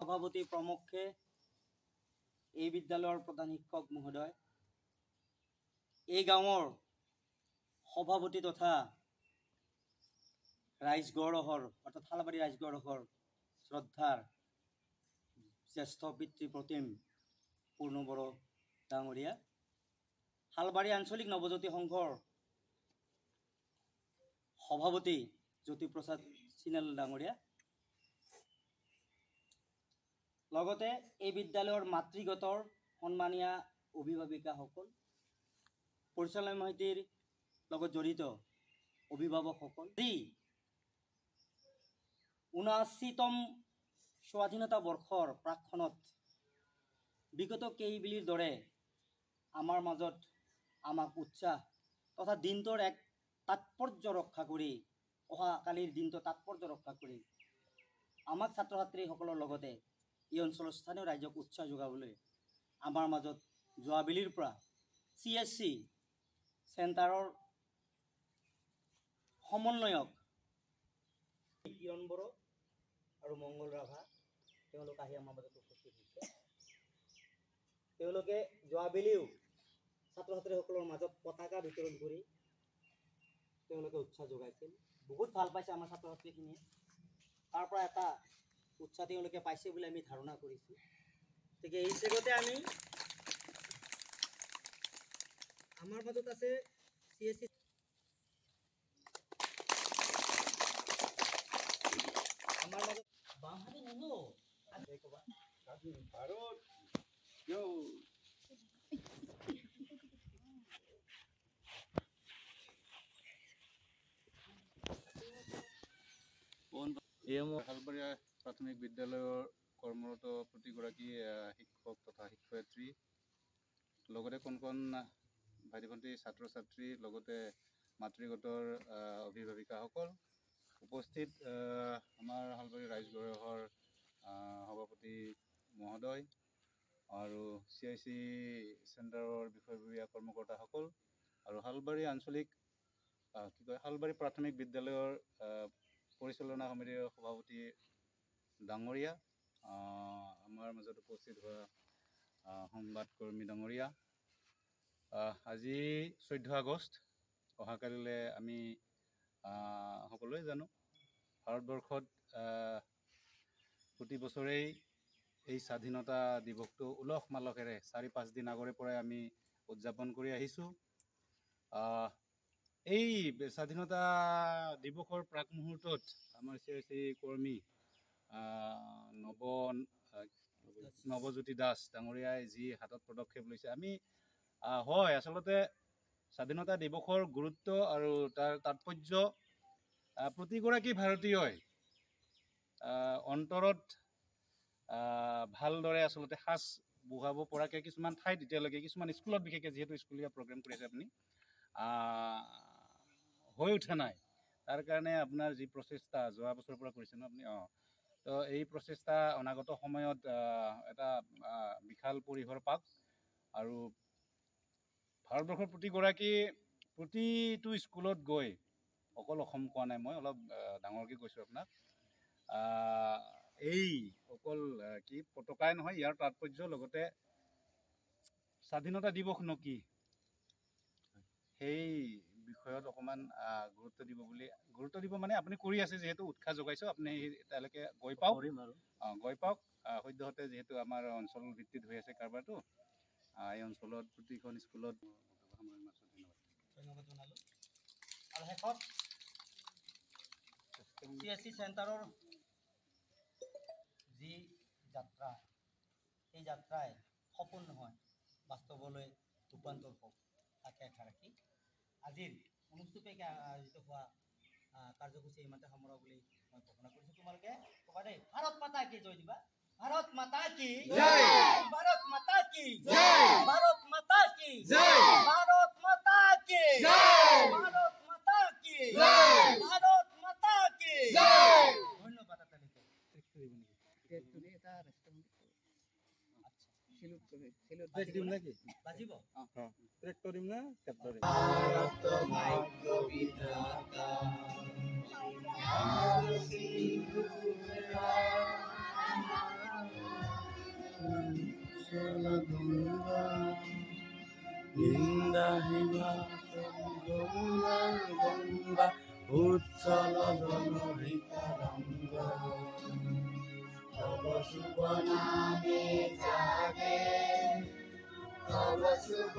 সভাপতি প্ৰমুখে এই বিদ্যালয়ৰ প্ৰধান শিক্ষক মহোদয়, এই গাঁৱৰ সভাপতি তথা ৰাইজগড়ৰ অৰ্থাৎ হালবাৰী ৰাইজগড়ৰ শ্ৰদ্ধাৰ জ্যেষ্ঠ পিতৃ প্ৰতিম পূৰ্ণ বড়ো ডাঙৰীয়া, হালবাৰী আঞ্চলিক নৱজ্যোতি সংঘৰ সভাপতি জ্যোতিপ্ৰসাদ চিনেল ডাঙৰীয়া, লগতে এই বিদ্যালয়ৰ মাতৃগতৰ সন্মানীয় অভিভাৱিকাসকল, পৰিচালনা সমিতিৰ লগত জড়িত অভিভাৱকসকল, ৭৯তম স্বাধীনতা বৰ্ষৰ প্ৰাকখনত বিগত কেইবিলিৰ দৰে আমাৰ মাজত আমাক উৎসাহ তথা দিনটোৰ এক তাৎপৰ্য ৰক্ষা কৰি অহাকালিৰ দিনটো তাৎপৰ্য ৰক্ষা কৰি আমাক ছাত্ৰ ছাত্ৰীসকলৰ লগতে এই অঞ্চলৰ স্থানীয় ৰাইজক উৎসাহ যোগাবলৈ আমাৰ মাজত যোৱাবেলিৰ পৰা CSC চেণ্টাৰৰ সমন্বয়ক কিৰণ বড়ো আৰু মংগল ৰাভা তেওঁলোক আহি আমাৰ মাজত উপস্থিত হৈছে। তেওঁলোকে যোৱাবেলিও ছাত্ৰ ছাত্ৰীসকলৰ মাজত পতাকা বিতৰণ কৰি তেওঁলোকে উৎসাহ যোগাইছিল। বহুত ভাল পাইছে আমাৰ ছাত্ৰ ছাত্ৰীখিনিয়ে, তাৰ পৰা এটা উৎসাহ তেওঁলোকে পাইছে বুলি আমি ধাৰণা কৰিছোঁ। গতিকে এই চেগতে আমি আমাৰ মাজত আছে CSC আমাৰ মাজত বামহাতি নহো আজি কবা ভাৰত ইয়ো হালবাৰী প্ৰাথমিক বিদ্যালয়ৰ কৰ্মৰত প্ৰতিগৰাকী শিক্ষক তথা শিক্ষয়িত্ৰী, লগতে কণ ভাইটি ভণ্টি ছাত্ৰ ছাত্ৰী, লগতে মাতৃগতৰ অভিভাৱিকাসকল উপস্থিত, আমাৰ হালবাৰী ৰাইজগড়ৰ সভাপতি মহোদয় আৰু CIC চেণ্টাৰৰ বিষয়ববীয়া কৰ্মকৰ্তাসকল আৰু হালবাৰী আঞ্চলিক হালবাৰী প্ৰাথমিক বিদ্যালয়ৰ পৰিচালনা সমিতিৰ সভাপতি ডাঙৰীয়া, আমাৰ মাজত উপস্থিত হোৱা সংবাদকৰ্মী ডাঙৰীয়া, আজি 14 আগষ্ট, অহাকালিলৈ আমি সকলোৱে জানো ভাৰতবৰ্ষত প্ৰতি বছৰেই এই স্বাধীনতা দিৱসটো উলহ মালহেৰে 4-5 দিন আগৰে পৰাই আমি উদযাপন কৰি আহিছোঁ। এই স্বাধীনতা দিৱসৰ প্ৰাক মুহূৰ্তত আমাৰ CIC কৰ্মী নৱজ্যোতি দাস ডাঙৰীয়াই যি হাতত পদক্ষেপ লৈছে, আমি হয় আচলতে স্বাধীনতা দিৱসৰ গুৰুত্ব আৰু তাৰ তাৎপৰ্য প্ৰতিগৰাকী ভাৰতীয়ই অন্তৰত ভালদৰে আচলতে সাজ বহুৱাব পৰাকৈ কিছুমান ঠাইত এতিয়ালৈকে কিছুমান স্কুলত বিশেষকৈ যিহেতু স্কুলীয়া প্ৰগ্ৰেম কৰি আছে আপুনি হৈ উঠা নাই, তাৰ কাৰণে আপোনাৰ যি প্ৰচেষ্টা যোৱা বছৰৰ পৰা কৰিছে ন আপুনি তো এই প্ৰচেষ্টা অনাগত সময়ত এটা বিশাল পৰিসৰ পাওক আৰু ভাৰতবৰ্ষৰ প্ৰতিটো স্কুলত গৈ, অকল অসম কোৱা নাই, মই অলপ ডাঙৰকৈ কৈছোঁ আপোনাক, এই অকল কি পতাকাই নহয়, ইয়াৰ তাৎপৰ্য লগতে স্বাধীনতা দিৱসনো কি সেই বিষয়ত অকণমান গুৰুত্ব দিব মানে আপুনি কৰি আছে যিহেতু উৎসাহ যোগাইছোঁ, আপুনি তালৈকে গৈ পাওক সদ্যহতে যিহেতু আমাৰ অঞ্চল ভিত্তিত হৈ আছে কাৰবাৰটো, এই অঞ্চলত প্ৰতিখন স্কুলত ধন্যবাদ জনালোঁ। আৰু শেষত CSC চেণ্টাৰৰ যি যাত্ৰা, এই যাত্ৰাই সপোন নহয় বাস্তৱলৈ ৰূপান্তৰ হওক তাকে আশা ৰাখি আজিৰ অনুষ্ঠিতকৈ আয়োজিত হোৱা কাৰ্যসূচী ইমানতে সামৰা বুলি মই ঘোষণা কৰিছোঁ। তোমালোকে ক'বা দেই, ভাৰত মাতা কি জয় দিবা, ভাৰত মাতা কি জয়, ভাৰত মাতা কি জয়, ভাৰত মাতা কি জয়, ভাৰত মাতা কি জয়, ভাৰত মাতা কি জয়, ভাৰত মাতা কি জয়। ধন্যবাদ। বাজিব ট্ৰেক্টৰ দিম না ট্ৰেক্টৰ দিম शुभ नामे जागे, तव शुभ